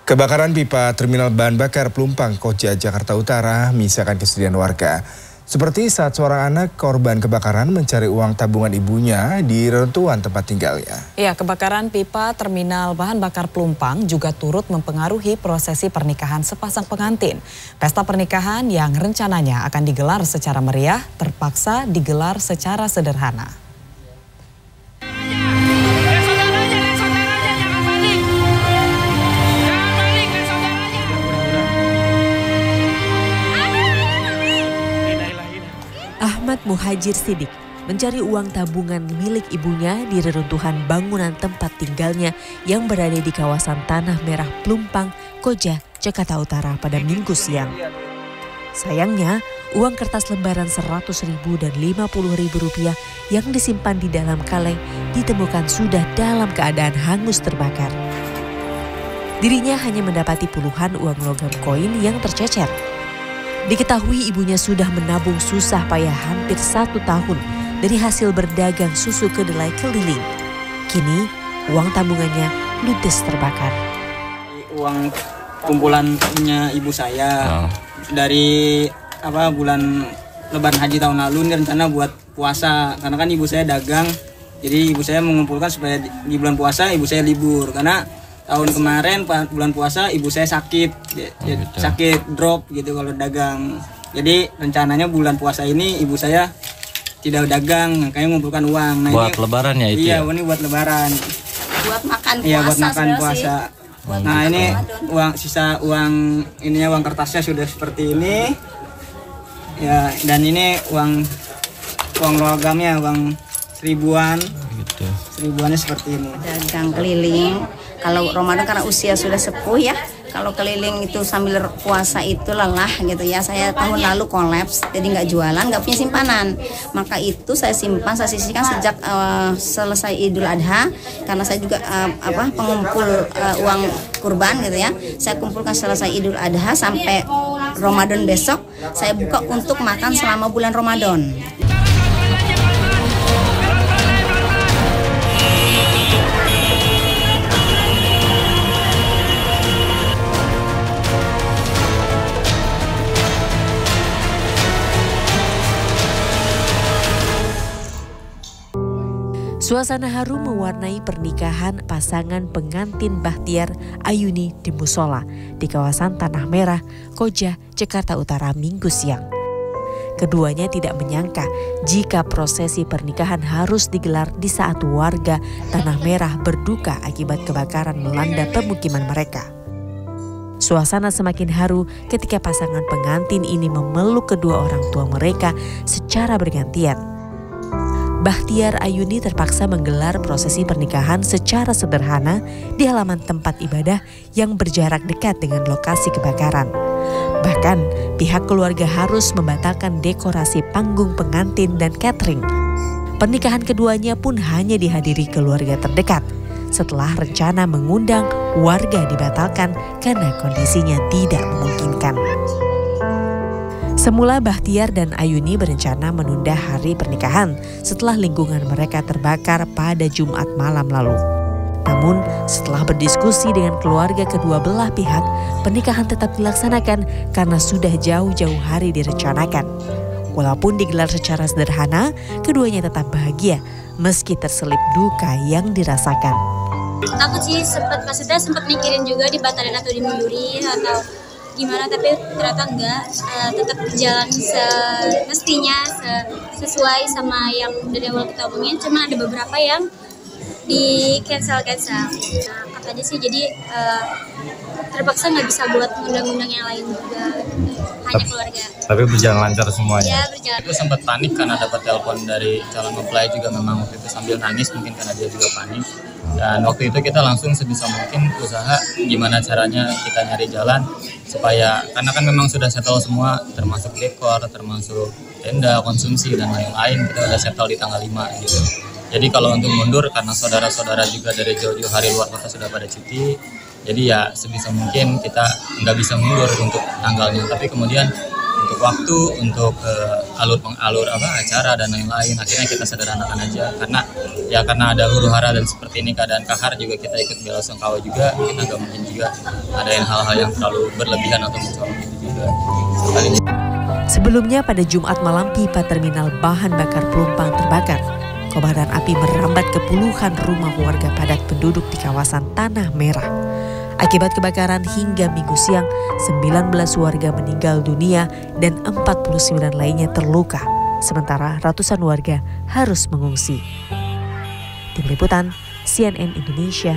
Kebakaran pipa terminal bahan bakar Pelumpang, Koja, Jakarta Utara menyisakan kesedihan warga. Seperti saat seorang anak korban kebakaran mencari uang tabungan ibunya di reruntuhan tempat tinggalnya. Ya, kebakaran pipa terminal bahan bakar Pelumpang juga turut mempengaruhi prosesi pernikahan sepasang pengantin. Pesta pernikahan yang rencananya akan digelar secara meriah terpaksa digelar secara sederhana. Ahmad Muhajir Sidik mencari uang tabungan milik ibunya di reruntuhan bangunan tempat tinggalnya yang berada di kawasan Tanah Merah Pelumpang, Koja, Jakarta Utara pada Minggu siang. Sayangnya, uang kertas lembaran Rp100.000 dan Rp50.000 yang disimpan di dalam kaleng ditemukan sudah dalam keadaan hangus terbakar. Dirinya hanya mendapati puluhan uang logam koin yang tercecer. Diketahui ibunya sudah menabung susah payah hampir 1 tahun dari hasil berdagang susu kedelai keliling. Kini uang tabungannya ludes terbakar. Uang kumpulan punya ibu saya dari bulan Lebaran Haji tahun lalu, ini rencana buat puasa. Karena kan ibu saya dagang, jadi ibu saya mengumpulkan supaya di bulan puasa ibu saya libur. Karena tahun kemarin bulan puasa ibu saya sakit drop gitu kalau dagang. Jadi rencananya bulan puasa ini ibu saya tidak dagang, makanya mengumpulkan uang. Nah, buat ini, lebaran ya itu? Iya, ya? ini buat lebaran. Buat makan puasa. Iya, buat makan puasa. Nah, gitu. ini uang ininya uang kertasnya sudah seperti ini. Ya, dan ini uang logamnya, uang seribuan. Gitu. Seribuannya seperti ini. Dagang keliling. Kalau Ramadan karena usia sudah sepuh ya, kalau keliling itu sambil puasa itu lelah gitu ya. Saya tahun lalu kolaps, jadi nggak jualan, nggak punya simpanan. Maka itu saya simpan, saya sisihkan sejak selesai Idul Adha. Karena saya juga pengumpul uang kurban gitu ya. Saya kumpulkan selesai Idul Adha sampai Ramadan besok. Saya buka untuk makan selama bulan Ramadan. Suasana haru mewarnai pernikahan pasangan pengantin Bahtiar Ayuni di musola di kawasan Tanah Merah, Koja, Jakarta Utara Minggu siang. Keduanya tidak menyangka jika prosesi pernikahan harus digelar di saat warga Tanah Merah berduka akibat kebakaran melanda pemukiman mereka. Suasana semakin haru ketika pasangan pengantin ini memeluk kedua orang tua mereka secara bergantian. Bahtiar Ayuni terpaksa menggelar prosesi pernikahan secara sederhana di halaman tempat ibadah yang berjarak dekat dengan lokasi kebakaran. Bahkan pihak keluarga harus membatalkan dekorasi panggung pengantin dan catering. Pernikahan keduanya pun hanya dihadiri keluarga terdekat setelah rencana mengundang warga dibatalkan karena kondisinya tidak memungkinkan. Semula Bahtiar dan Ayuni berencana menunda hari pernikahan setelah lingkungan mereka terbakar pada Jumat malam lalu. Namun setelah berdiskusi dengan keluarga kedua belah pihak, pernikahan tetap dilaksanakan karena sudah jauh-jauh hari direncanakan. Walaupun digelar secara sederhana, keduanya tetap bahagia meski terselip duka yang dirasakan. Takut sih, maksudnya sempat mikirin juga dibatalin atau dimundurin atau gimana, tapi ternyata enggak, tetap berjalan semestinya sesuai sama yang dari awal kita omongin. Cuma ada beberapa yang di cancel. Nah, aja sih, jadi terpaksa nggak bisa buat undang-undang yang lain juga, hanya keluarga. Tapi berjalan lancar semuanya? Ya, berjalan. Itu sempat panik karena dapat telepon dari calon mempelai juga, memang waktu itu sambil nangis mungkin karena dia juga panik. Dan waktu itu kita langsung sebisa mungkin usaha gimana caranya kita nyari jalan supaya, karena kan memang sudah settle semua, termasuk dekor, termasuk tenda, konsumsi dan lain-lain, kita udah settle di tanggal 5 gitu. Jadi kalau untuk mundur karena saudara-saudara juga dari jauh-jauh hari luar kota sudah pada cuti, jadi ya sebisa mungkin kita nggak bisa mundur untuk tanggalnya. Tapi kemudian untuk waktu, untuk alur acara dan lain-lain. Akhirnya kita sederhanakan aja karena ada huru-hara dan seperti ini keadaan kahar juga kita ikut belasungkawa juga. Kita nggak mungkin juga adain hal-hal yang terlalu berlebihan atau mencolok itu juga. Sebelumnya pada Jumat malam pipa terminal bahan bakar Pelumpang terbakar. Kobaran api merambat ke puluhan rumah warga padat penduduk di kawasan Tanah Merah. Akibat kebakaran hingga Minggu siang, 19 warga meninggal dunia dan 49 lainnya terluka. Sementara ratusan warga harus mengungsi. Tim Liputan CNN Indonesia,